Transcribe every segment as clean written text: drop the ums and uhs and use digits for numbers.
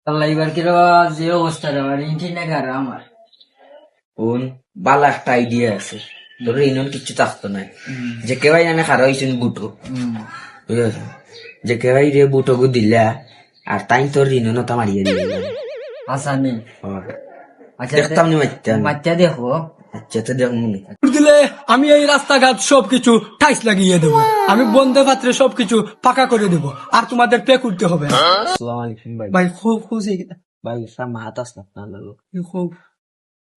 আল্লাহ এবার কি যে অবস্থা আমার ইন্টারনেট আর আমার কোন বালা একটা আইডিয়া আছে তোর ইনন কিচ্ছু থাকতো না যে কেবাই জানে খারা হয়েছেন বুটো বুঝেছ যে কেবাই রে বুটো গু দিলা আর তাই তোর ঋণ তো মারিয়ে দিলে আসানি আচ্ছা দেখতাম নি মাইতাম বাচ্চা দেখো আচ্ছা তো দেখুন দিলে আমি এই রাস্তাঘাট সবকিছু টাইস লাগিয়ে দেবো, আমি বন্ধে পাত্রে সবকিছু ফাঁকা করে দেবো, আর তোমাদের পে করতে হবে না। আসসালামু আলাইকুম ভাই ভাই খুব খুশি ভাই সব মাহাত আসলাম না লাগো খুব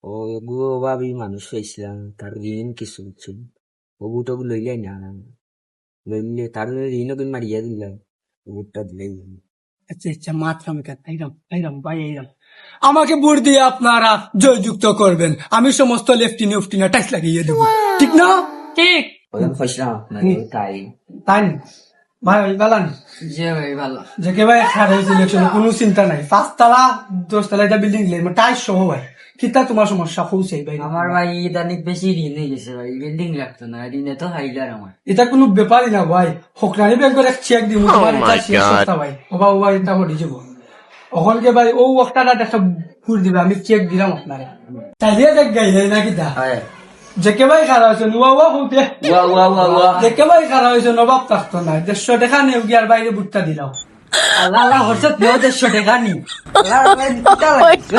ও গু ভাবি মানুষ হয়েছিলাম তার ঋণ কিছু বুঝছেন ও বুটো লইলাই না লইলে তার ঋণ কিন্তু মারিয়ে দিলাম বুটটা দিলেই আচ্ছা আচ্ছা মাত্র আমি এইরাম এইরাম ভাই এইরাম আমাকে ভোট দিয়ে আপনারা জয়যুক্ত করবেন, আমি সমস্ত লেফটিনে উফটিনে টাইস লাগিয়ে দেবো, ঠিক না? ঠিক ওই কইছিলাম আপনাকে তাই তাই না? ভাই বালান যে ভাই ভালো যে কে ভাই খারাপ হয়েছে ইলেকশনে কোনো চিন্তা নাই, 5 তলা 10 তলা এটা বিল্ডিং টাইস সহ ভাই, কিতা তোমার সমস্যা পৌঁছে ভাই? আমার ভাই ইদানিক বেশি ঋণ হয়ে গেছে ভাই, বিল্ডিং লাগতো না, ঋণে তো হাইলার আমার। এটা কোনো ব্যাপারই না ভাই, হকরানি ব্যাংকের এক চেক দিব তোমার এটা শেষ সস্তা ভাই, ওবা ওবা এটা হয়ে যাব ওখানকে ভাই ও ওয়াক্তাটা একটা ফুল দিবে, আমি চেক দিলাম আপনারে চাইলে দেখ গাই নাকি দা হ্যাঁ যে কে ভাই খারাপ হয়েছে নুয়া ওয়া হুতে ওয়া ওয়া ওয়া ওয়া যে কে ভাই খারাপ হয়েছে নবাব থাকতো না 150 টাকা নেও গিয়ার বাইরে বুটটা দিলাম। আল্লাহ আল্লাহ হরসত 900 টাকা নি আল্লাহ ভাই, কিতা লাগছে?